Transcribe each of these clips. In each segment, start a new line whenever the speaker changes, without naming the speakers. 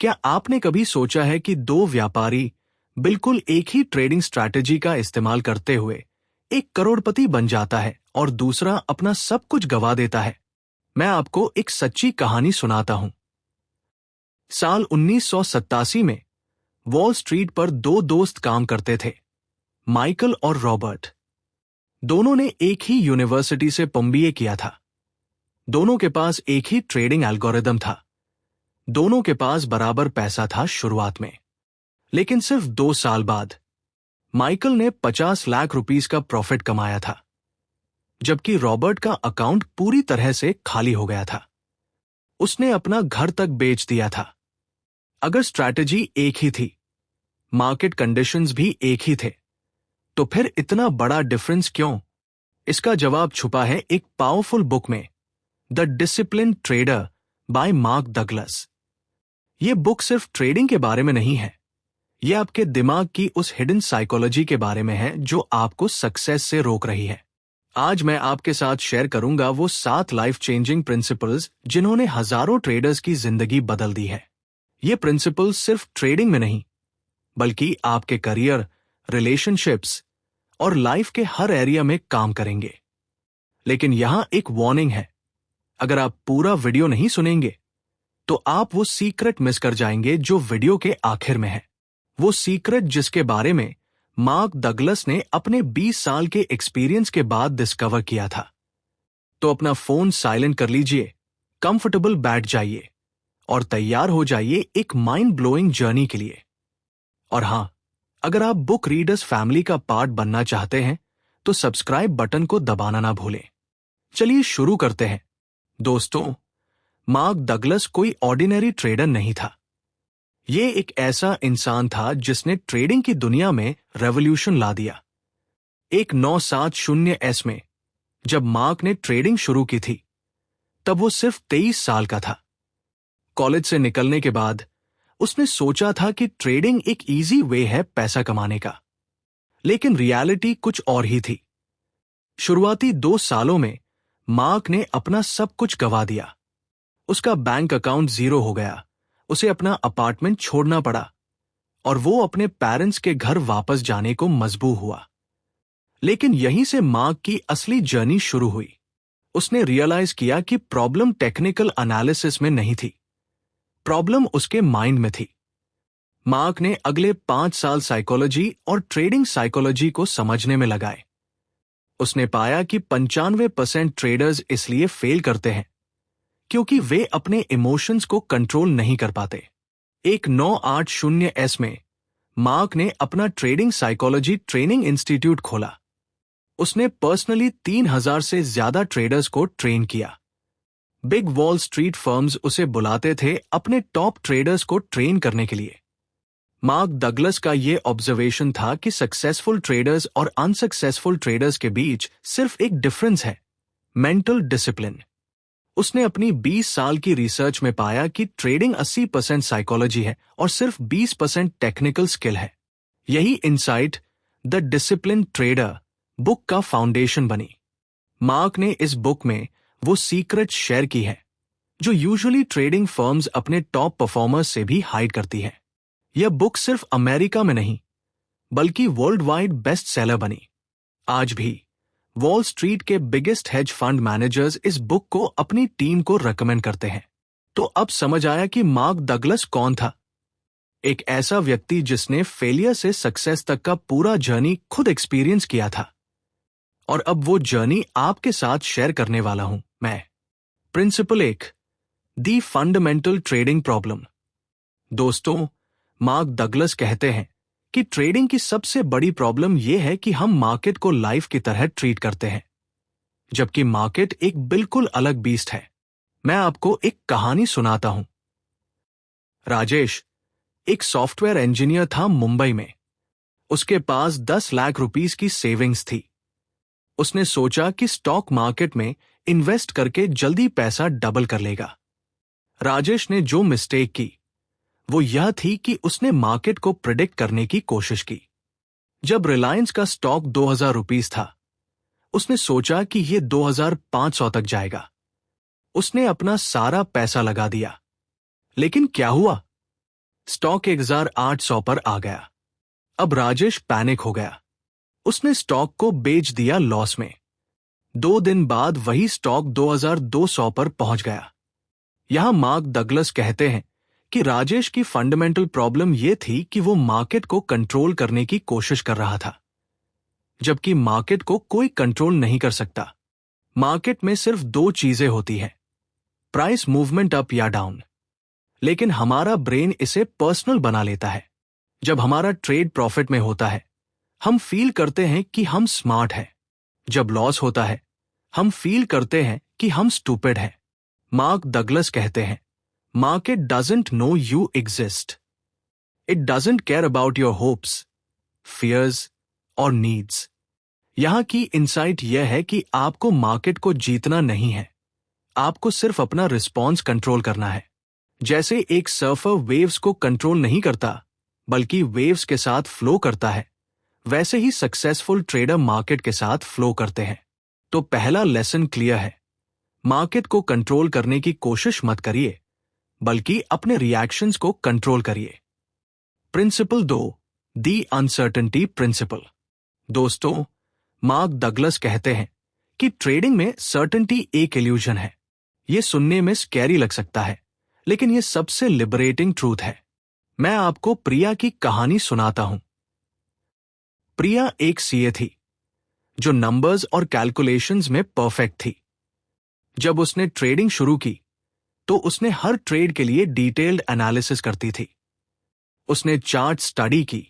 क्या आपने कभी सोचा है कि दो व्यापारी बिल्कुल एक ही ट्रेडिंग स्ट्रैटेजी का इस्तेमाल करते हुए एक करोड़पति बन जाता है और दूसरा अपना सब कुछ गवा देता है? मैं आपको एक सच्ची कहानी सुनाता हूं। साल 1987 में वॉल स्ट्रीट पर दो दोस्त काम करते थे, माइकल और रॉबर्ट। दोनों ने एक ही यूनिवर्सिटी से एमबीए किया था। दोनों के पास एक ही ट्रेडिंग एल्गोरिदम था। दोनों के पास बराबर पैसा था शुरुआत में। लेकिन सिर्फ 2 साल बाद माइकल ने 50 लाख रुपीस का प्रॉफिट कमाया था, जबकि रॉबर्ट का अकाउंट पूरी तरह से खाली हो गया था। उसने अपना घर तक बेच दिया था। अगर स्ट्रैटेजी एक ही थी, मार्केट कंडीशंस भी एक ही थे, तो फिर इतना बड़ा डिफरेंस क्यों? इसका जवाब छुपा है एक पावरफुल बुक में, the disciplined trader bye mark Douglas. यह बुक सिर्फ ट्रेडिंग के बारे में नहीं है, यह आपके दिमाग की उस हिडन साइकोलॉजी के बारे में है जो आपको सक्सेस से रोक रही है। आज मैं आपके साथ शेयर करूंगा वो 7 लाइफ चेंजिंग प्रिंसिपल्स जिन्होंने हजारों ट्रेडर्स की जिंदगी बदल दी है। ये प्रिंसिपल्स सिर्फ ट्रेडिंग में नहीं, बल्कि आपके करियर, रिलेशनशिप्स और लाइफ के हर एरिया में काम करेंगे। लेकिन यहां एक वार्निंग है, अगर आप पूरा वीडियो नहीं सुनेंगे तो आप वो सीक्रेट मिस कर जाएंगे जो वीडियो के आखिर में है। वो सीक्रेट जिसके बारे में मार्क डगलस ने अपने 20 साल के एक्सपीरियंस के बाद डिस्कवर किया था। तो अपना फोन साइलेंट कर लीजिए, कंफर्टेबल बैठ जाइए और तैयार हो जाइए एक माइंड ब्लोइंग जर्नी के लिए। और हां, अगर आप बुक रीडर्स फैमिली का पार्ट बनना चाहते हैं तो सब्सक्राइब बटन को दबाना ना भूलें। चलिए शुरू करते हैं। दोस्तों, मार्क डगलस कोई ऑर्डिनरी ट्रेडर नहीं था। ये एक ऐसा इंसान था जिसने ट्रेडिंग की दुनिया में रेवोल्यूशन ला दिया। एक 970 में जब मार्क ने ट्रेडिंग शुरू की थी, तब वो सिर्फ 23 साल का था। कॉलेज से निकलने के बाद उसने सोचा था कि ट्रेडिंग एक इजी वे है पैसा कमाने का, लेकिन रियलिटी कुछ और ही थी। शुरुआती 2 सालों में मार्क ने अपना सब कुछ गवा दिया। उसका बैंक अकाउंट जीरो हो गया, उसे अपना अपार्टमेंट छोड़ना पड़ा और वो अपने पेरेंट्स के घर वापस जाने को मजबूर हुआ। लेकिन यहीं से मार्क की असली जर्नी शुरू हुई। उसने रियलाइज किया कि प्रॉब्लम टेक्निकल एनालिसिस में नहीं थी, प्रॉब्लम उसके माइंड में थी। मार्क ने अगले 5 साल साइकोलॉजी और ट्रेडिंग साइकोलॉजी को समझने में लगाए। उसने पाया कि 95% ट्रेडर्स इसलिए फेल करते हैं क्योंकि वे अपने इमोशंस को कंट्रोल नहीं कर पाते। एक 980 में मार्क ने अपना ट्रेडिंग साइकोलॉजी ट्रेनिंग इंस्टीट्यूट खोला। उसने पर्सनली 3000 से ज्यादा ट्रेडर्स को ट्रेन किया। बिग वॉल स्ट्रीट फर्म्स उसे बुलाते थे अपने टॉप ट्रेडर्स को ट्रेन करने के लिए। मार्क डगलस का यह ऑब्जर्वेशन था कि सक्सेसफुल ट्रेडर्स और अनसक्सेसफुल ट्रेडर्स के बीच सिर्फ एक डिफरेंस है, मेंटल डिसिप्लिन। उसने अपनी 20 साल की रिसर्च में पाया कि ट्रेडिंग 80% साइकोलॉजी है और सिर्फ 20% टेक्निकल स्किल है। यही insight the discipline trader book का फाउंडेशन बनी। मार्क ने इस बुक में वो सीक्रेट शेयर की है जो यूजुअली ट्रेडिंग फर्म्स अपने टॉप परफॉर्मर्स से भी हाइड करती है। यह बुक सिर्फ अमेरिका में नहीं, बल्कि वर्ल्ड वाइड बेस्ट सेलर बनी। आज भी वॉल स्ट्रीट के बिगेस्ट हेज फंड मैनेजर्स इस बुक को अपनी टीम को रेकमेंड करते हैं। तो अब समझ आया कि मार्क डगलस कौन था। एक ऐसा व्यक्ति जिसने फेलियर से सक्सेस तक का पूरा जर्नी खुद एक्सपीरियंस किया था। और अब वो जर्नी आपके साथ शेयर करने वाला हूं मैं। Principle 1, the fundamental trading problem. दोस्तों, मार्क डगलस कहते हैं कि ट्रेडिंग की सबसे बड़ी प्रॉब्लम यह है कि हम मार्केट को लाइफ की तरह ट्रीट करते हैं, जबकि मार्केट एक बिल्कुल अलग बीस्ट है। मैं आपको एक कहानी सुनाता हूं। राजेश एक सॉफ्टवेयर इंजीनियर था मुंबई में। उसके पास 10 लाख रुपीस की सेविंग्स थी। उसने सोचा कि स्टॉक मार्केट में इन्वेस्ट करके जल्दी पैसा डबल कर लेगा। राजेश ने जो मिस्टेक की वो यह थी कि उसने मार्केट को प्रिडिक्ट करने की कोशिश की। जब रिलायंस का स्टॉक 2000 रुपीस था, उसने सोचा कि यह 2500 तक जाएगा। उसने अपना सारा पैसा लगा दिया। लेकिन क्या हुआ? स्टॉक 1800 पर आ गया। अब राजेश पैनिक हो गया। उसने स्टॉक को बेच दिया लॉस में। 2 दिन बाद वही स्टॉक 2200 पर पहुंच गया। यहां मार्क डगलस कहते हैं कि राजेश की फंडामेंटल प्रॉब्लम यह थी कि वो मार्केट को कंट्रोल करने की कोशिश कर रहा था, जबकि मार्केट को कोई कंट्रोल नहीं कर सकता। मार्केट में सिर्फ 2 चीजें होती हैं, प्राइस मूवमेंट अप या डाउन। लेकिन हमारा ब्रेन इसे पर्सनल बना लेता है। जब हमारा ट्रेड प्रॉफिट में होता है, हम फील करते हैं कि हम स्मार्ट हैं। जब लॉस होता है, हम फील करते हैं कि हम स्टूपिड हैं। मार्क डगलस कहते हैं, market doesn't know you exist. It doesn't care about your hopes, fears और नीड्स। यहां की इंसाइट यह है कि आपको मार्केट को जीतना नहीं है, आपको सिर्फ अपना रिस्पॉन्स कंट्रोल करना है। जैसे एक सर्फर वेव्स को कंट्रोल नहीं करता, बल्कि वेव्स के साथ फ्लो करता है, वैसे ही सक्सेसफुल ट्रेडर मार्केट के साथ फ्लो करते हैं। तो पहला लेसन क्लियर है, मार्केट को कंट्रोल करने की कोशिश मत करिए, बल्कि अपने रिएक्शंस को कंट्रोल करिए। प्रिंसिपल 2, दी अनसर्टेनिटी प्रिंसिपल। दोस्तों, मार्क डगलस कहते हैं कि ट्रेडिंग में सर्टेनिटी एक इल्यूजन है। यह सुनने में स्कैरी लग सकता है, लेकिन यह सबसे लिबरेटिंग ट्रूथ है। मैं आपको प्रिया की कहानी सुनाता हूं। प्रिया एक सीए थी जो नंबर्स और कैलकुलेशंस में परफेक्ट थी। जब उसने ट्रेडिंग शुरू की तो उसने हर ट्रेड के लिए डिटेल्ड एनालिसिस करती थी। उसने चार्ट स्टडी की,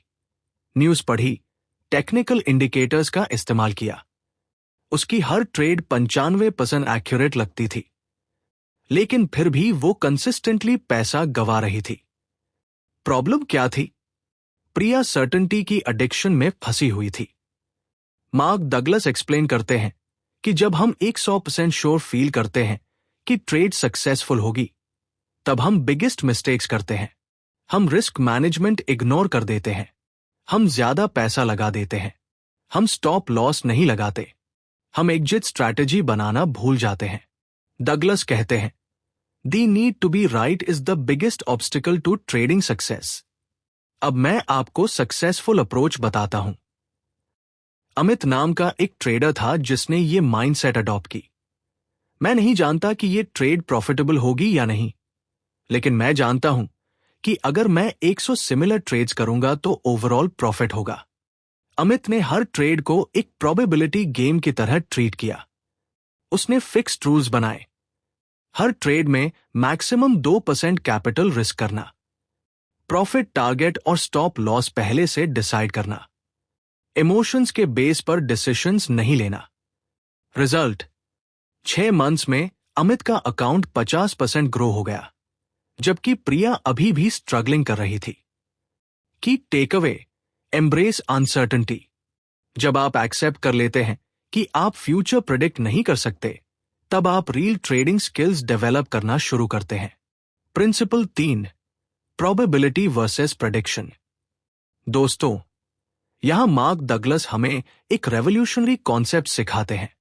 न्यूज पढ़ी, टेक्निकल इंडिकेटर्स का इस्तेमाल किया। उसकी हर ट्रेड 95% एक्यूरेट लगती थी, लेकिन फिर भी वो कंसिस्टेंटली पैसा गंवा रही थी। प्रॉब्लम क्या थी? प्रिया सर्टेनिटी की एडिक्शन में फंसी हुई थी। मार्क डगलस एक्सप्लेन करते हैं कि जब हम 100% श्योर फील करते हैं कि ट्रेड सक्सेसफुल होगी, तब हम बिगेस्ट मिस्टेक्स करते हैं। हम रिस्क मैनेजमेंट इग्नोर कर देते हैं, हम ज्यादा पैसा लगा देते हैं, हम स्टॉप लॉस नहीं लगाते, हम एग्जिट स्ट्रैटेजी बनाना भूल जाते हैं। डगलस कहते हैं, the need to be right is the biggest obstacle to trading success. अब मैं आपको सक्सेसफुल अप्रोच बताता हूं। अमित नाम का एक ट्रेडर था जिसने ये माइंडसेट अडॉप्ट की। मैं नहीं जानता कि ये ट्रेड प्रॉफिटेबल होगी या नहीं, लेकिन मैं जानता हूं कि अगर मैं 100 सिमिलर ट्रेड्स करूंगा तो ओवरऑल प्रॉफिट होगा। अमित ने हर ट्रेड को एक प्रोबेबिलिटी गेम की तरह ट्रीट किया। उसने फिक्स्ड रूल्स बनाए, हर ट्रेड में मैक्सिमम 2% कैपिटल रिस्क करना, प्रॉफिट टारगेट और स्टॉप लॉस पहले से डिसाइड करना, इमोशंस के बेस पर डिसीजंस नहीं लेना। रिजल्ट, 6 मंथ्स में अमित का अकाउंट 50% ग्रो हो गया, जबकि प्रिया अभी भी स्ट्रगलिंग कर रही थी। की टेकअवे, एम्ब्रेस अनसर्टेनिटी। जब आप एक्सेप्ट कर लेते हैं कि आप फ्यूचर प्रेडिक्ट नहीं कर सकते, तब आप रियल ट्रेडिंग स्किल्स डेवलप करना शुरू करते हैं। Principle 3, probability versus prediction. दोस्तों, यहां मार्क डगलस हमें एक रेवोल्यूशनरी कॉन्सेप्ट सिखाते हैं।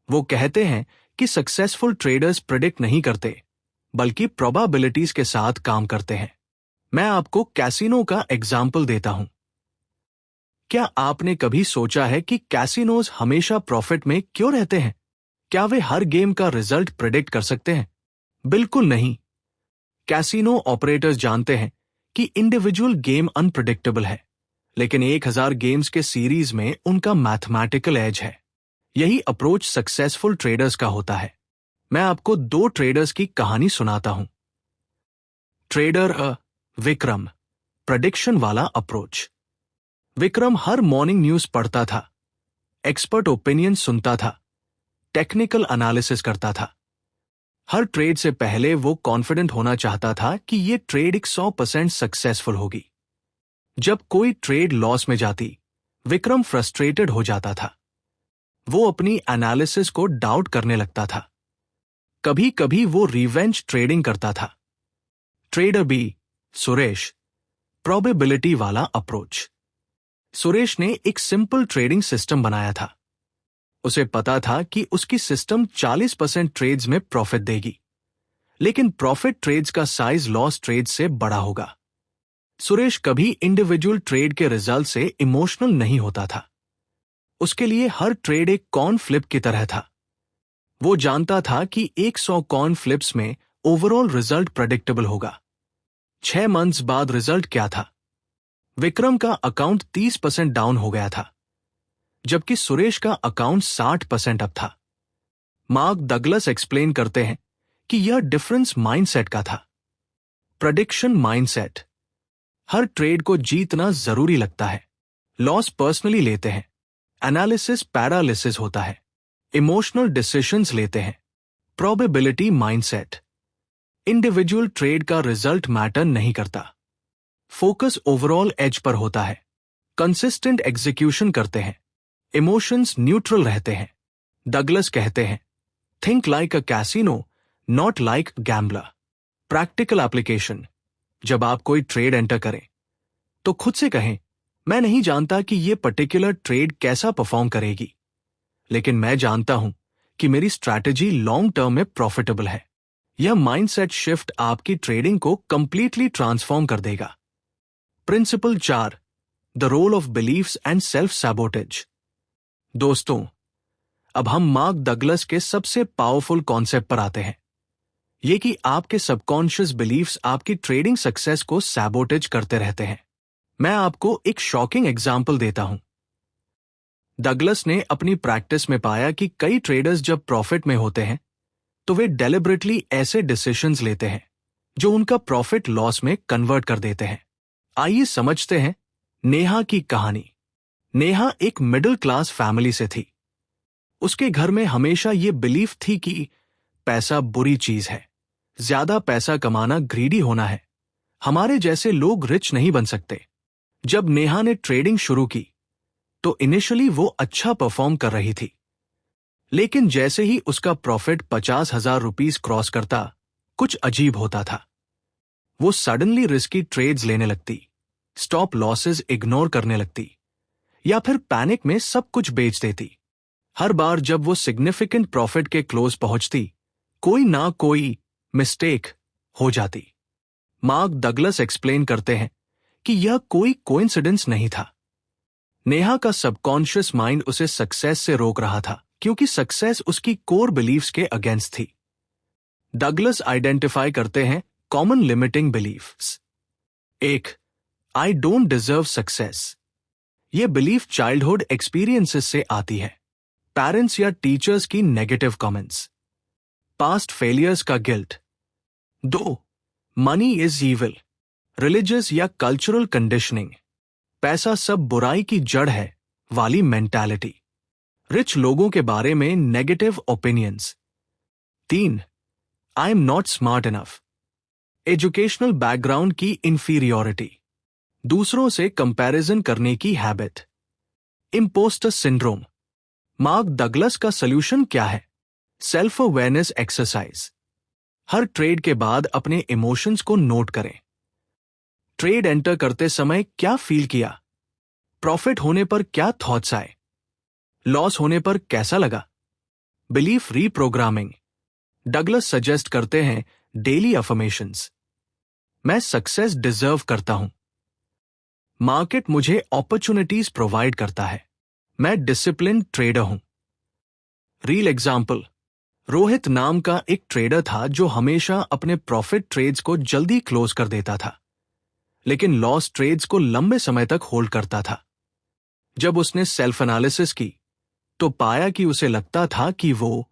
वो कहते हैं कि सक्सेसफुल ट्रेडर्स प्रेडिक्ट नहीं करते, बल्कि प्रोबेबिलिटीज के साथ काम करते हैं। मैं आपको कैसीनो का एग्जाम्पल देता हूं। क्या आपने कभी सोचा है कि कैसीनोज हमेशा प्रॉफिट में क्यों रहते हैं? क्या वे हर गेम का रिजल्ट प्रेडिक्ट कर सकते हैं? बिल्कुल नहीं। कैसीनो ऑपरेटर्स जानते हैं कि इंडिविजुअल गेम अनप्रेडिक्टेबल है, लेकिन 1000 गेम्स के सीरीज में उनका मैथमेटिकल एज है। यही अप्रोच सक्सेसफुल ट्रेडर्स का होता है। मैं आपको 2 ट्रेडर्स की कहानी सुनाता हूं। ट्रेडर विक्रम, प्रेडिक्शन वाला अप्रोच। विक्रम हर मॉर्निंग न्यूज पढ़ता था, एक्सपर्ट ओपिनियन सुनता था, टेक्निकल एनालिसिस करता था। हर ट्रेड से पहले वो कॉन्फिडेंट होना चाहता था कि ये ट्रेड 100% सक्सेसफुल होगी। जब कोई ट्रेड लॉस में जाती, विक्रम फ्रस्ट्रेटेड हो जाता था। वो अपनी एनालिसिस को डाउट करने लगता था। कभी कभी वो रिवेंज ट्रेडिंग करता था। ट्रेडर बी, सुरेश, प्रोबेबिलिटी वाला अप्रोच। सुरेश ने एक सिंपल ट्रेडिंग सिस्टम बनाया था। उसे पता था कि उसकी सिस्टम 40% ट्रेड्स में प्रॉफिट देगी, लेकिन प्रॉफिट ट्रेड्स का साइज लॉस ट्रेड्स से बड़ा होगा। सुरेश कभी इंडिविजुअल ट्रेड के रिजल्ट से इमोशनल नहीं होता था। उसके लिए हर ट्रेड एक कॉइन फ्लिप की तरह था। वो जानता था कि 100 कॉइन फ्लिप्स में ओवरऑल रिजल्ट प्रेडिक्टेबल होगा। 6 मंथ्स बाद रिजल्ट क्या था? विक्रम का अकाउंट 30% डाउन हो गया था, जबकि सुरेश का अकाउंट 60% अप था। मार्क डगलस एक्सप्लेन करते हैं कि यह डिफरेंस माइंडसेट का था। Prediction mindset. हर ट्रेड को जीतना जरूरी लगता है। लॉस पर्सनली लेते हैं। एनालिसिस पैरालिसिस होता है। इमोशनल डिसीजंस लेते हैं। Probability mindset. इंडिविजुअल ट्रेड का रिजल्ट मैटर नहीं करता। फोकस ओवरऑल एज पर होता है। कंसिस्टेंट एग्जीक्यूशन करते हैं। इमोशंस न्यूट्रल रहते हैं। डगलस कहते हैं, think like a casino, not like gambler. Practical application. जब आप कोई ट्रेड एंटर करें तो खुद से कहें, मैं नहीं जानता कि यह पर्टिकुलर ट्रेड कैसा परफॉर्म करेगी, लेकिन मैं जानता हूं कि मेरी स्ट्रैटेजी लॉन्ग टर्म में प्रॉफिटेबल है। यह माइंडसेट शिफ्ट आपकी ट्रेडिंग को कंप्लीटली ट्रांसफॉर्म कर देगा। Principle 4, the role of beliefs and self sabotage. दोस्तों, अब हम मार्क डगलस के सबसे पावरफुल कॉन्सेप्ट पर आते हैं, ये कि आपके सबकॉन्शियस बिलीफ्स आपकी ट्रेडिंग सक्सेस को सैबोटेज करते रहते हैं। मैं आपको एक शॉकिंग एग्जाम्पल देता हूं। डगलस ने अपनी प्रैक्टिस में पाया कि कई ट्रेडर्स जब प्रॉफिट में होते हैं तो वे डेलिबरेटली ऐसे डिसीजंस लेते हैं जो उनका प्रॉफिट लॉस में कन्वर्ट कर देते हैं। आइए समझते हैं नेहा की कहानी। नेहा एक मिडिल क्लास फैमिली से थी। उसके घर में हमेशा ये बिलीफ थी कि पैसा बुरी चीज है, ज्यादा पैसा कमाना ग्रीडी होना है, हमारे जैसे लोग रिच नहीं बन सकते। जब नेहा ने ट्रेडिंग शुरू की तो इनिशियली वो अच्छा परफॉर्म कर रही थी, लेकिन जैसे ही उसका प्रॉफिट 50,000 रुपीस क्रॉस करता, कुछ अजीब होता था। वो सडनली रिस्की ट्रेड्स लेने लगती, स्टॉप लॉसेस इग्नोर करने लगती, या फिर पैनिक में सब कुछ बेच देती। हर बार जब वो सिग्निफिकेंट प्रॉफिट के क्लोज पहुंचती, कोई ना कोई मिस्टेक हो जाती। मार्क डगलस एक्सप्लेन करते हैं कि यह कोई कोइंसिडेंस नहीं था। नेहा का सबकॉन्शियस माइंड उसे सक्सेस से रोक रहा था, क्योंकि सक्सेस उसकी कोर बिलीफ्स के अगेंस्ट थी। डगलस आइडेंटिफाई करते हैं common limiting beliefs. 1, I don't deserve success. यह बिलीफ चाइल्डहुड एक्सपीरियंसेस से आती है। पेरेंट्स या टीचर्स की नेगेटिव कमेंट्स, पास्ट फेलियर्स का guilt. 2, money is evil. Religious या कल्चरल कंडीशनिंग, पैसा सब बुराई की जड़ है वाली मेंटालिटी। रिच लोगों के बारे में negative opinions. 3, I am not smart enough. Educational background की इंफीरियॉरिटी, दूसरों से कंपैरिजन करने की habit. Impostor syndrome. Mark Douglas का सॉल्यूशन क्या है? Self awareness exercise. हर ट्रेड के बाद अपने इमोशंस को नोट करें। ट्रेड एंटर करते समय क्या फील किया? प्रॉफिट होने पर क्या थॉट्स आए? लॉस होने पर कैसा लगा? Belief reprogramming. डगलस सजेस्ट करते हैं डेली अफर्मेशंस। मैं सक्सेस डिजर्व करता हूं। मार्केट मुझे अपॉर्चुनिटीज प्रोवाइड करता है। मैं डिसिप्लिन ट्रेडर हूं। रियल एग्जाम्पल, रोहित नाम का एक ट्रेडर था जो हमेशा अपने प्रॉफिट ट्रेड्स को जल्दी क्लोज कर देता था, लेकिन लॉस ट्रेड्स को लंबे समय तक होल्ड करता था। जब उसने सेल्फ एनालिसिस की तो पाया कि उसे लगता था कि वो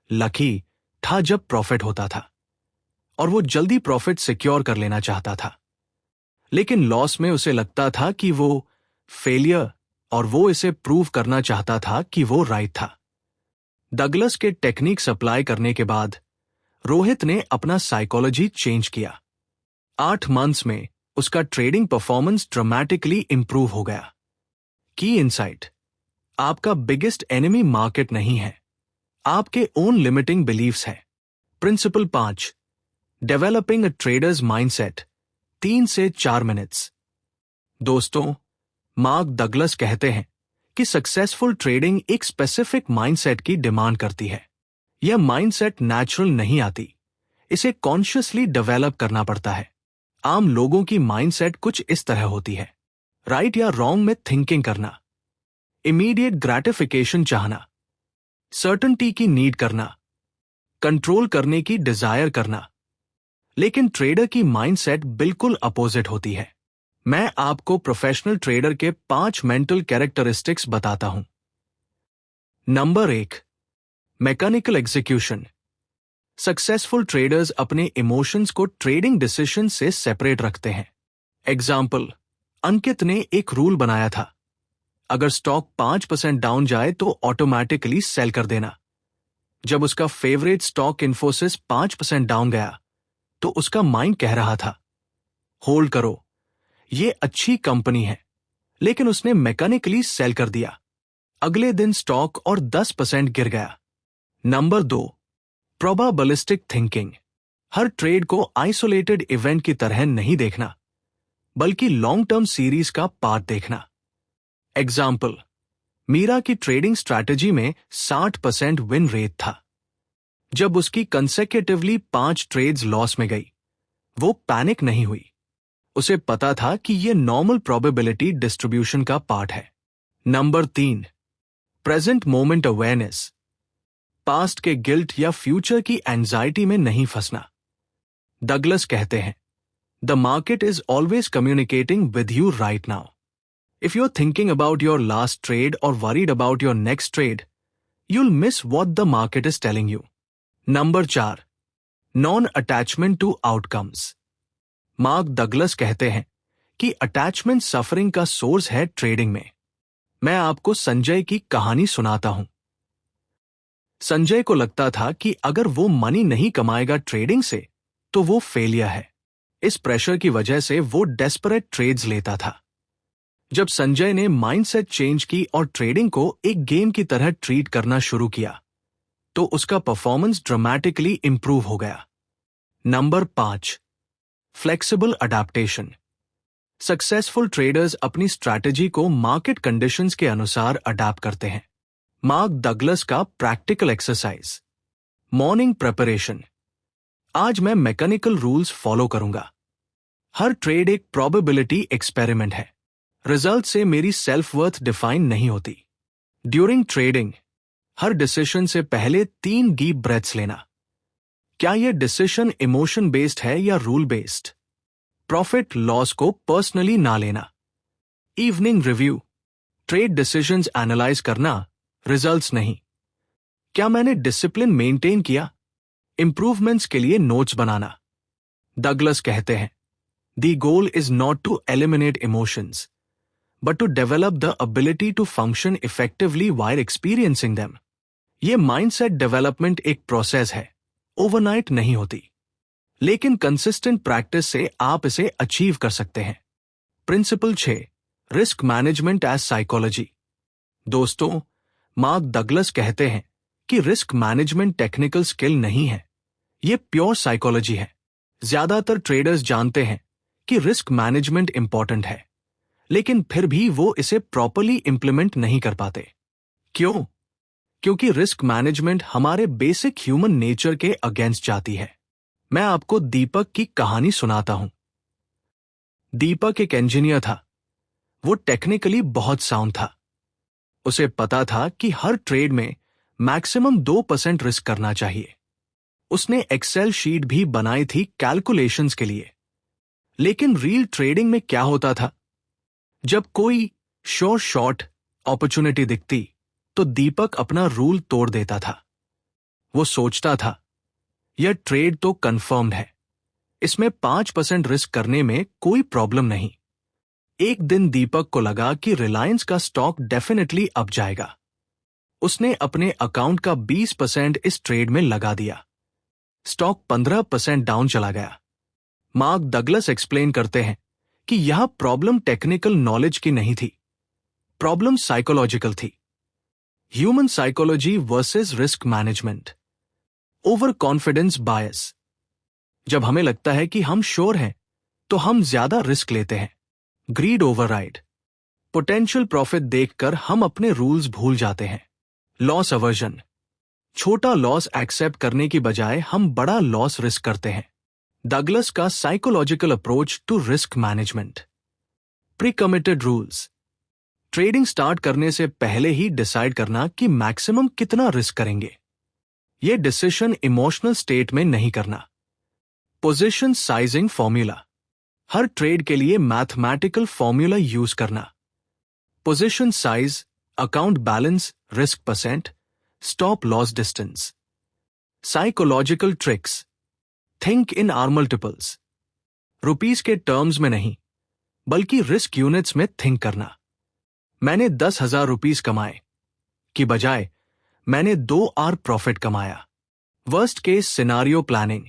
लकी था जब प्रॉफिट होता था और वो जल्दी प्रॉफिट सिक्योर कर लेना चाहता था, लेकिन लॉस में उसे लगता था कि वो फेलियर और वो इसे प्रूव करना चाहता था कि वो राइट था। डगलस के टेक्निक्स अप्लाई करने के बाद रोहित ने अपना साइकोलॉजी चेंज किया। 8 मंथ्स में उसका ट्रेडिंग परफॉर्मेंस ड्रामेटिकली इंप्रूव हो गया। की इनसाइट, आपका बिगेस्ट एनिमी मार्केट नहीं है, आपके ओन लिमिटिंग बिलीव्स है। Principle 5, developing a trader's mindset, 3 से 4 मिनट्स। दोस्तों, मार्क डगलस कहते हैं कि सक्सेसफुल ट्रेडिंग एक स्पेसिफिक माइंडसेट की डिमांड करती है। यह माइंडसेट नेचुरल नहीं आती, इसे कॉन्शियसली डेवलप करना पड़ता है। आम लोगों की माइंडसेट कुछ इस तरह होती है। राइट या रॉन्ग में थिंकिंग करना, इमीडिएट ग्रेटिफिकेशन चाहना, सर्टेनिटी की नीड करना, कंट्रोल करने की डिजायर करना। लेकिन ट्रेडर की माइंडसेट बिल्कुल अपोजिट होती है। मैं आपको प्रोफेशनल ट्रेडर के 5 मेंटल कैरेक्टरिस्टिक्स बताता हूं। Number 1, mechanical execution. Successful traders अपने इमोशंस को ट्रेडिंग डिसीजन से सेपरेट रखते हैं। एग्जाम्पल, अंकित ने एक रूल बनाया था, अगर स्टॉक 5% डाउन जाए तो ऑटोमेटिकली सेल कर देना। जब उसका फेवरेट स्टॉक इन्फोसिस 5% डाउन गया तो उसका माइंड कह रहा था, होल्ड करो, ये अच्छी कंपनी है, लेकिन उसने मैकेनिकली सेल कर दिया। अगले दिन स्टॉक और 10% गिर गया। Number 2, probabilistic thinking. हर ट्रेड को आइसोलेटेड इवेंट की तरह नहीं देखना, बल्कि लॉन्ग टर्म सीरीज का पार्ट देखना। एग्जाम्पल, मीरा की ट्रेडिंग स्ट्रैटेजी में 60% विन रेट था। जब उसकी कंसेक्यूटिवली 5 ट्रेड्स लॉस में गई, वो पैनिक नहीं हुई। उसे पता था कि यह नॉर्मल प्रोबेबिलिटी डिस्ट्रीब्यूशन का पार्ट है। Number 3, present moment awareness. Past के गिल्ट या फ्यूचर की एंजाइटी में नहीं फंसना। डगलस कहते हैं, the market is always communicating with you right now. If you are thinking about your last trade और worried about your next trade, you'll miss what the market is telling you. Number 4, non attachment to outcomes. Mark Douglas कहते हैं कि attachment suffering का source है trading में। मैं आपको संजय की कहानी सुनाता हूं। संजय को लगता था कि अगर वो मनी नहीं कमाएगा ट्रेडिंग से तो वो फेलियर है। इस प्रेशर की वजह से वो डेस्परेट ट्रेड्स लेता था। जब संजय ने माइंडसेट चेंज की और ट्रेडिंग को एक गेम की तरह ट्रीट करना शुरू किया, तो उसका परफॉर्मेंस ड्रामेटिकली इंप्रूव हो गया। Number 5, flexible adaptation. Successful traders अपनी स्ट्रैटेजी को मार्केट कंडीशंस के अनुसार अडैप्ट करते हैं। मार्क डगलस का प्रैक्टिकल एक्सरसाइज, मॉर्निंग प्रिपरेशन। आज मैं मैकेनिकल रूल्स फॉलो करूंगा। हर ट्रेड एक प्रोबेबिलिटी एक्सपेरिमेंट है। रिजल्ट से मेरी सेल्फ वर्थ डिफाइन नहीं होती। ड्यूरिंग ट्रेडिंग, हर डिसीजन से पहले 3 डीप ब्रेथ्स लेना। क्या यह डिसीजन इमोशन बेस्ड है या रूल बेस्ड? प्रॉफिट लॉस को पर्सनली ना लेना। Evening review, trade decisions analyse करना, रिजल्ट्स नहीं। क्या मैंने डिसिप्लिन मेंटेन किया? इंप्रूवमेंट्स के लिए नोट्स बनाना। डगलस कहते हैं, the goal is not to eliminate emotions, but to develop the ability to function effectively while experiencing them. ये mindset development एक प्रोसेस है, ओवरनाइट नहीं होती, लेकिन कंसिस्टेंट प्रैक्टिस से आप इसे अचीव कर सकते हैं। Principle 6, risk management as psychology. दोस्तों, मार्क डगलस कहते हैं कि रिस्क मैनेजमेंट टेक्निकल स्किल नहीं है, ये प्योर साइकोलॉजी है। ज्यादातर ट्रेडर्स जानते हैं कि रिस्क मैनेजमेंट इंपॉर्टेंट है, लेकिन फिर भी वो इसे प्रॉपर्ली इंप्लीमेंट नहीं कर पाते। क्यों? क्योंकि रिस्क मैनेजमेंट हमारे बेसिक ह्यूमन नेचर के अगेंस्ट जाती है। मैं आपको दीपक की कहानी सुनाता हूं। दीपक एक इंजीनियर था। वो टेक्निकली बहुत साउंड था। उसे पता था कि हर ट्रेड में मैक्सिमम 2% रिस्क करना चाहिए। उसने एक्सेल शीट भी बनाई थी कैलकुलेशंस के लिए। लेकिन रियल ट्रेडिंग में क्या होता था? जब कोई श्योर शॉर्ट अपॉर्चुनिटी दिखती तो दीपक अपना रूल तोड़ देता था। वो सोचता था, यह ट्रेड तो कंफर्म्ड है, इसमें 5% रिस्क करने में कोई प्रॉब्लम नहीं। एक दिन दीपक को लगा कि रिलायंस का स्टॉक डेफिनेटली अप जाएगा। उसने अपने अकाउंट का 20% इस ट्रेड में लगा दिया। स्टॉक 15% डाउन चला गया। मार्क डगलस एक्सप्लेन करते हैं कि यह प्रॉब्लम टेक्निकल नॉलेज की नहीं थी, प्रॉब्लम साइकोलॉजिकल थी। Human psychology versus risk management. Over confidence bias. जब हमें लगता है कि हम श्योर हैं तो हम ज्यादा रिस्क लेते हैं। Grid override. पोटेंशियल प्रॉफिट देखकर हम अपने रूल्स भूल जाते हैं। Loss aversion. छोटा लॉस एक्सेप्ट करने की बजाय हम बड़ा लॉस रिस्क करते हैं। डगलस का psychological approach to risk management. Pre committed rules. Trading start करने से पहले ही डिसाइड करना कि मैक्सिमम कितना रिस्क करेंगे। यह डिसीजन इमोशनल स्टेट में नहीं करना। Position sizing formula. हर ट्रेड के लिए मैथमेटिकल फॉर्मूला यूज करना। Position size, account balance, risk percent, stop loss distance. Psychological tricks. Think in R multiples. Rupees के टर्म्स में नहीं बल्कि रिस्क यूनिट्स में थिंक करना। मैंने 10,000 रुपीस कमाए की बजाय मैंने 2 आर प्रॉफिट कमाया। Worst case scenario planning.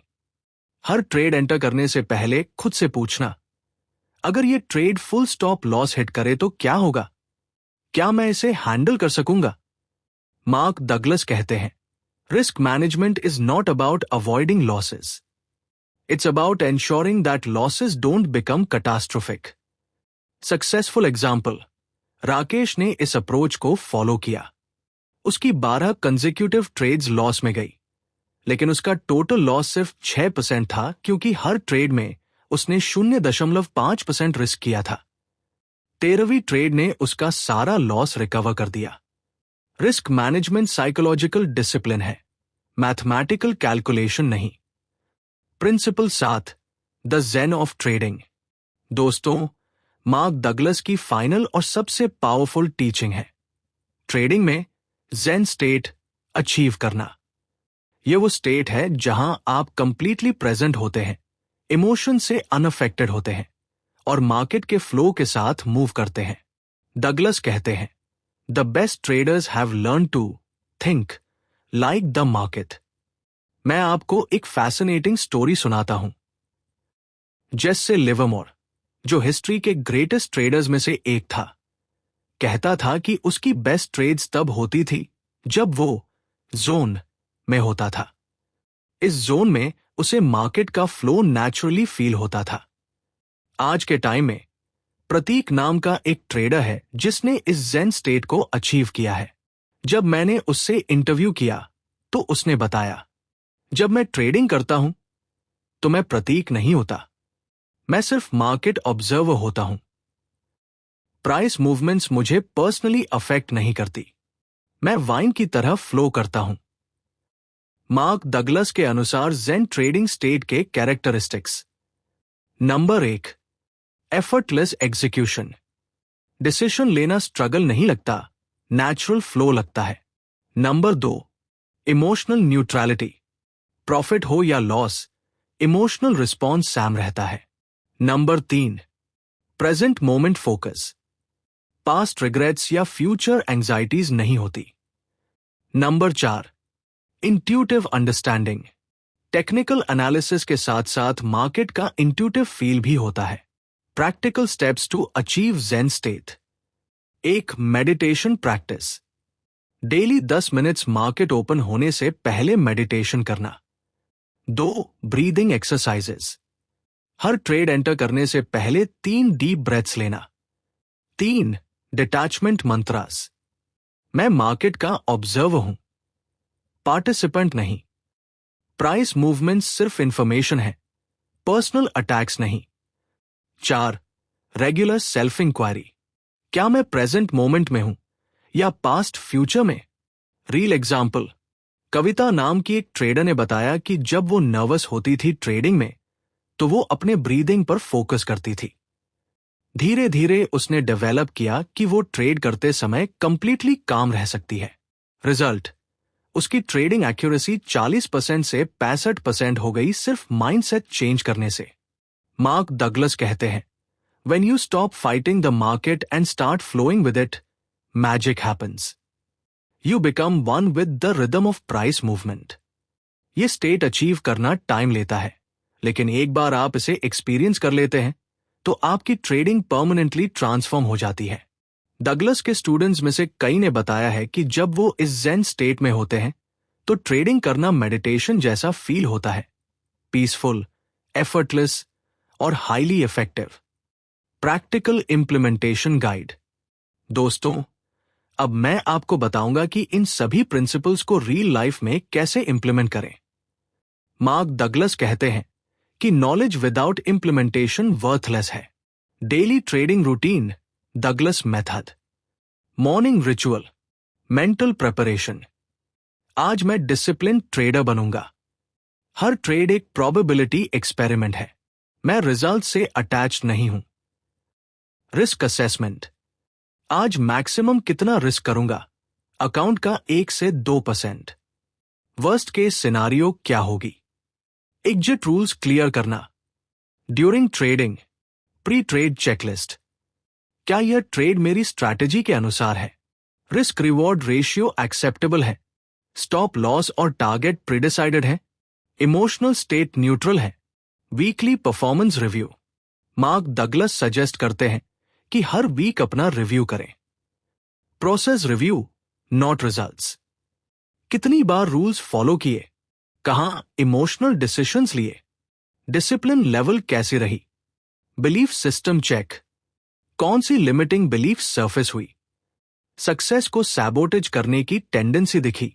हर ट्रेड एंटर करने से पहले खुद से पूछना, अगर यह trade full stop loss hit करे तो क्या होगा? क्या मैं इसे हैंडल कर सकूंगा? मार्क डगलस कहते हैं, risk management is not about avoiding losses, it's about ensuring that losses don't become catastrophic. Successful example, Rakesh ने इस अप्रोच को फॉलो किया। उसकी 12 कंसेक्यूटिव ट्रेड्स लॉस में गई, लेकिन उसका टोटल लॉस सिर्फ 6% था क्योंकि हर ट्रेड में उसने 0.5% रिस्क किया था। 13वीं ट्रेड ने उसका सारा लॉस रिकवर कर दिया। रिस्क मैनेजमेंट साइकोलॉजिकल डिसिप्लिन है, मैथमेटिकल कैलकुलेशन नहीं। Principle 7, the zen of trading. दोस्तों, मार्क डगलस की फाइनल और सबसे पावरफुल टीचिंग है, ट्रेडिंग में ज़ेन स्टेट अचीव करना। यह वो स्टेट है जहां आप कंप्लीटली प्रेजेंट होते हैं, इमोशन से अनअफेक्टेड होते हैं और मार्केट के फ्लो के साथ मूव करते हैं। डगलस कहते हैं, the best traders have learn to think like the market. मैं आपको एक फैसिनेटिंग स्टोरी सुनाता हूं। जेस्से लिवरमोर, जो हिस्ट्री के ग्रेटेस्ट ट्रेडर्स में से एक था, कहता था कि उसकी बेस्ट ट्रेड्स तब होती थी जब वो जोन में होता था। इस जोन में उसे मार्केट का फ्लो नेचुरली फील होता था। आज के टाइम में प्रतीक नाम का एक ट्रेडर है जिसने इस ज़ेन स्टेट को अचीव किया है। जब मैंने उससे इंटरव्यू किया तो उसने बताया, जब मैं ट्रेडिंग करता हूं तो मैं प्रतीक नहीं होता, मैं सिर्फ मार्केट ऑब्जर्वर होता हूं। प्राइस मूवमेंट्स मुझे पर्सनली अफेक्ट नहीं करती, मैं वाइन की तरह फ्लो करता हूं। मार्क डगलस के अनुसार ज़ेन ट्रेडिंग स्टेट के characteristics. Number 1, effortless execution. Decision लेना स्ट्रगल नहीं लगता, नेचुरल फ्लो लगता है। Number 2, emotional neutrality. प्रॉफिट हो या लॉस, इमोशनल रिस्पॉन्स सैम रहता है। Number 3, present moment focus. Past regrets या फ्यूचर एंजाइटीज नहीं होती। Number 4, intuitive understanding. Technical analysis के साथ साथ मार्केट का इंट्यूटिव फील भी होता है। Practical steps to achieve zen state. 1, meditation practice. Daily 10 minutes market open होने से पहले मेडिटेशन करना। 2, ब्रीदिंग एक्सरसाइजेस। हर ट्रेड एंटर करने से पहले 3 डीप ब्रेथ्स लेना। 3, डिटैचमेंट मंत्रास। मैं मार्केट का ऑब्जर्वर हूं, पार्टिसिपेंट नहीं। प्राइस मूवमेंट सिर्फ इंफॉर्मेशन है, पर्सनल अटैक्स नहीं। 4, रेगुलर सेल्फ इंक्वायरी। क्या मैं प्रेजेंट मोमेंट में हूं या पास्ट फ्यूचर में? रियल एग्जाम्पल, कविता नाम की एक ट्रेडर ने बताया कि जब वो नर्वस होती थी ट्रेडिंग में तो वो अपने ब्रीदिंग पर फोकस करती थी। धीरे धीरे उसने डेवलप किया कि वो ट्रेड करते समय कंप्लीटली काम रह सकती है। रिजल्ट, उसकी ट्रेडिंग एक्यूरेसी 40% से 65% हो गई सिर्फ माइंडसेट चेंज करने से। मार्क डगलस कहते हैं, When you stop fighting the market and start flowing with it, magic happens. You become one with the rhythm of price movement. ये स्टेट अचीव करना टाइम लेता है, लेकिन एक बार आप इसे एक्सपीरियंस कर लेते हैं तो आपकी ट्रेडिंग परमानेंटली ट्रांसफॉर्म हो जाती है। डगलस के स्टूडेंट्स में से कई ने बताया है कि जब वो इस ज़ेन स्टेट में होते हैं तो ट्रेडिंग करना मेडिटेशन जैसा फील होता है, पीसफुल, एफर्टलेस और highly effective. Practical implementation guide. दोस्तों, अब मैं आपको बताऊंगा कि इन सभी प्रिंसिपल्स को रियल लाइफ में कैसे इंप्लीमेंट करें। मार्क डगलस कहते हैं कि नॉलेज विदाउट इंप्लीमेंटेशन वर्थलेस है। Daily trading routine, Douglas method. Morning ritual, mental preparation. आज मैं डिसिप्लिन ट्रेडर बनूंगा। हर ट्रेड एक प्रोबेबिलिटी एक्सपेरिमेंट है। मैं रिजल्ट से अटैच नहीं हूं। रिस्क असेसमेंट, आज मैक्सिमम कितना रिस्क करूंगा? अकाउंट का 1 से 2%। वर्स्ट केस सिनारियो क्या होगी? एग्जिट रूल्स क्लियर करना। During trading, pre trade checklist. क्या यह ट्रेड मेरी स्ट्रैटेजी के अनुसार है? रिस्क रिवॉर्ड रेशियो एक्सेप्टेबल है? स्टॉप लॉस और टारगेट प्रीडिसाइडेड है? इमोशनल स्टेट न्यूट्रल है? Weekly performance review, mark Douglas suggest करते हैं कि हर वीक अपना रिव्यू करें। Process review, not results. कितनी बार रूल्स फॉलो किए? कहां इमोशनल डिसीजंस लिए? डिसिप्लिन लेवल कैसी रही? बिलीफ सिस्टम चेक, कौन सी लिमिटिंग बिलीफ सरफेस हुई? सक्सेस को सैबोटेज करने की टेंडेंसी दिखी?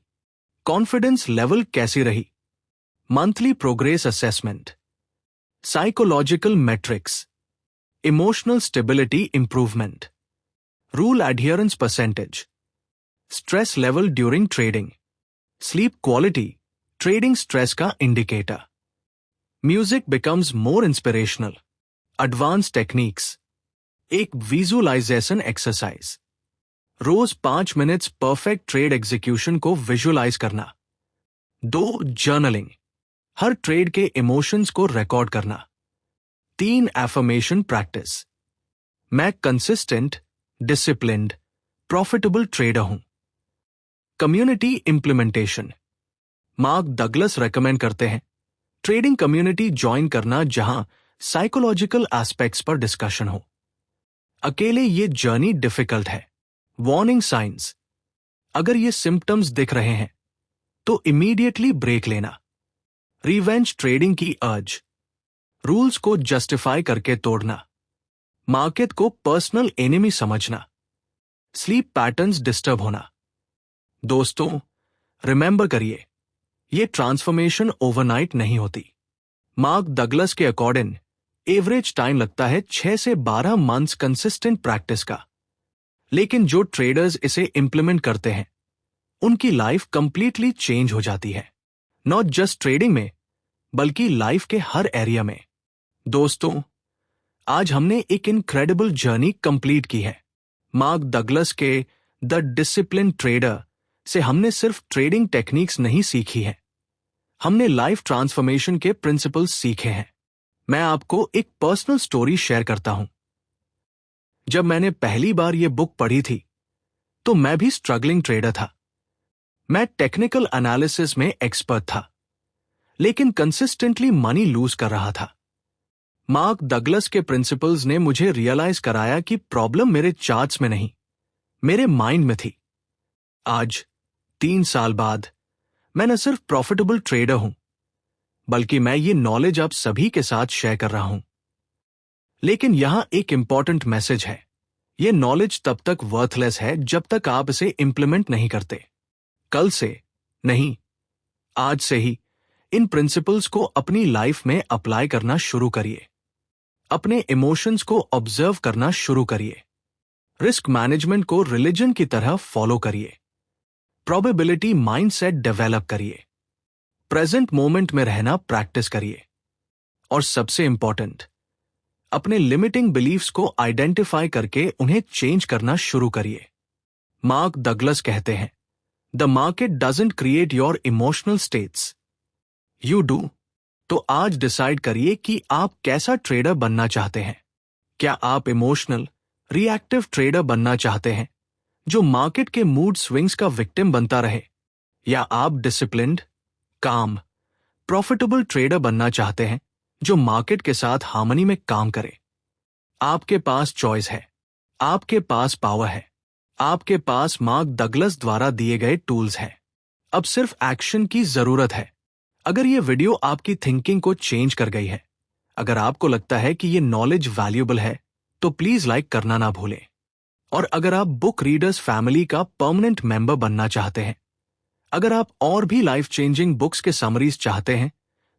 कॉन्फिडेंस लेवल कैसी रही? Monthly progress assessment. Psychological matrix, emotional stability improvement. Rule adherence percentage. Stress level during trading. Sleep quality, trading stress का indicator. Music becomes more inspirational. Advance techniques. एक visualization exercise. रोज 5 minutes perfect trade execution को visualize करना। 2 journaling, हर trade के emotions को record करना। 3 affirmation practice, मैं कंसिस्टेंट, डिसिप्लिन्ड, प्रॉफिटेबल ट्रेडर हूं। Community implementation, Mark Douglas recommend करते हैं ट्रेडिंग कम्युनिटी ज्वाइन करना जहां साइकोलॉजिकल एस्पेक्ट्स पर डिस्कशन हो। अकेले ये जर्नी डिफिकल्ट है। वार्निंग साइंस, अगर ये सिम्टम्स दिख रहे हैं तो इमीडिएटली ब्रेक लेना। रिवेंज ट्रेडिंग की अर्ज, रूल्स को जस्टिफाई करके तोड़ना। मार्केट को पर्सनल एनिमी समझना। स्लीप पैटर्न्स डिस्टर्ब होना। दोस्तों, रिमेंबर करिए, ये ट्रांसफॉर्मेशन ओवरनाइट नहीं होती। मार्क डगलस के अकॉर्डिंग एवरेज टाइम लगता है 6 से 12 मंथ्स कंसिस्टेंट प्रैक्टिस का। लेकिन जो ट्रेडर्स इसे इंप्लीमेंट करते हैं उनकी लाइफ कंप्लीटली चेंज हो जाती है। नॉट जस्ट ट्रेडिंग में बल्कि लाइफ के हर एरिया में। दोस्तों, आज हमने एक इनक्रेडिबल जर्नी कंप्लीट की है। मार्क डगलस के द डिसिप्लिन ट्रेडर से हमने सिर्फ ट्रेडिंग टेक्निक्स नहीं सीखी है, हमने लाइफ ट्रांसफॉर्मेशन के प्रिंसिपल्स सीखे हैं। मैं आपको एक पर्सनल स्टोरी शेयर करता हूं। जब मैंने पहली बार यह बुक पढ़ी थी तो मैं भी स्ट्रगलिंग ट्रेडर था। मैं टेक्निकल एनालिसिस में एक्सपर्ट था, लेकिन कंसिस्टेंटली मनी लूज कर रहा था। मार्क डगलस के प्रिंसिपल्स ने मुझे रियलाइज कराया कि प्रॉब्लम मेरे चार्ट्स में नहीं, मेरे माइंड में थी। आज 3 साल बाद मैं न सिर्फ प्रॉफिटेबल ट्रेडर हूं, बल्कि मैं ये नॉलेज आप सभी के साथ शेयर कर रहा हूं। लेकिन यहां एक इंपॉर्टेंट मैसेज है, यह नॉलेज तब तक वर्थलेस है जब तक आप इसे इंप्लीमेंट नहीं करते। कल से नहीं, आज से ही इन प्रिंसिपल्स को अपनी लाइफ में अप्लाई करना शुरू करिए। अपने इमोशंस को ऑब्जर्व करना शुरू करिए। रिस्क मैनेजमेंट को रिलीजन की तरह फॉलो करिए। प्रोबेबिलिटी माइंडसेट डेवलप करिए। प्रेजेंट मोमेंट में रहना प्रैक्टिस करिए। और सबसे इंपॉर्टेंट, अपने लिमिटिंग बिलीफ्स को आइडेंटिफाई करके उन्हें चेंज करना शुरू करिए। मार्क डगलस कहते हैं, the market doesn't create your emotional states, you do. तो आज डिसाइड करिए कि आप कैसा ट्रेडर बनना चाहते हैं। क्या आप इमोशनल, रिएक्टिव ट्रेडर बनना चाहते हैं जो मार्केट के मूड स्विंग्स का विक्टिम बनता रहे, या आप डिसिप्लिन्ड, काम, प्रॉफिटेबल ट्रेडर बनना चाहते हैं जो मार्केट के साथ हार्मनी में काम करे? आपके पास चॉइस है, आपके पास पावर है, आपके पास मार्क डगलस द्वारा दिए गए टूल्स हैं। अब सिर्फ एक्शन की जरूरत है। अगर ये वीडियो आपकी थिंकिंग को चेंज कर गई है, अगर आपको लगता है कि ये नॉलेज वैल्यूएबल है, तो प्लीज लाइक करना ना भूलें। और अगर आप बुक रीडर्स फैमिली का परमानेंट मेंबर बनना चाहते हैं, अगर आप और भी लाइफ चेंजिंग बुक्स के समरीज चाहते हैं,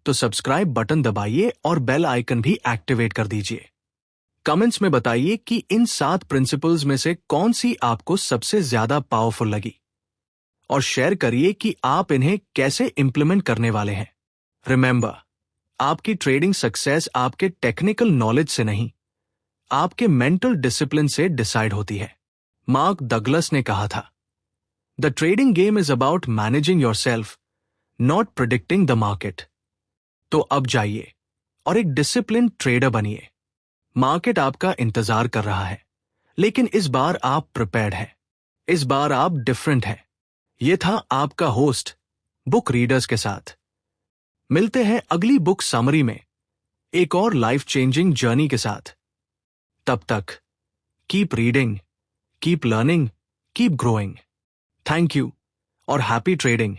तो सब्सक्राइब बटन दबाइए और बेल आइकन भी एक्टिवेट कर दीजिए। कमेंट्स में बताइए कि इन 7 प्रिंसिपल्स में से कौन सी आपको सबसे ज्यादा पावरफुल लगी, और शेयर करिए कि आप इन्हें कैसे इंप्लीमेंट करने वाले हैं। रिमेंबर, आपकी ट्रेडिंग सक्सेस आपके टेक्निकल नॉलेज से नहीं, आपके मेंटल डिसिप्लिन से डिसाइड होती है। मार्क डगलस ने कहा था, the trading game is about managing yourself, not predicting the market. तो अब जाइए और एक डिसिप्लिन ट्रेडर बनिए। मार्केट आपका इंतजार कर रहा है, लेकिन इस बार आप प्रिपेयर्ड हैं। इस बार आप डिफरेंट हैं। यह था आपका होस्ट बुक रीडर्स के साथ। मिलते हैं अगली बुक समरी में एक और लाइफ चेंजिंग जर्नी के साथ। तब तक keep reading, keep learning, keep growing. Thank you और हैप्पी ट्रेडिंग।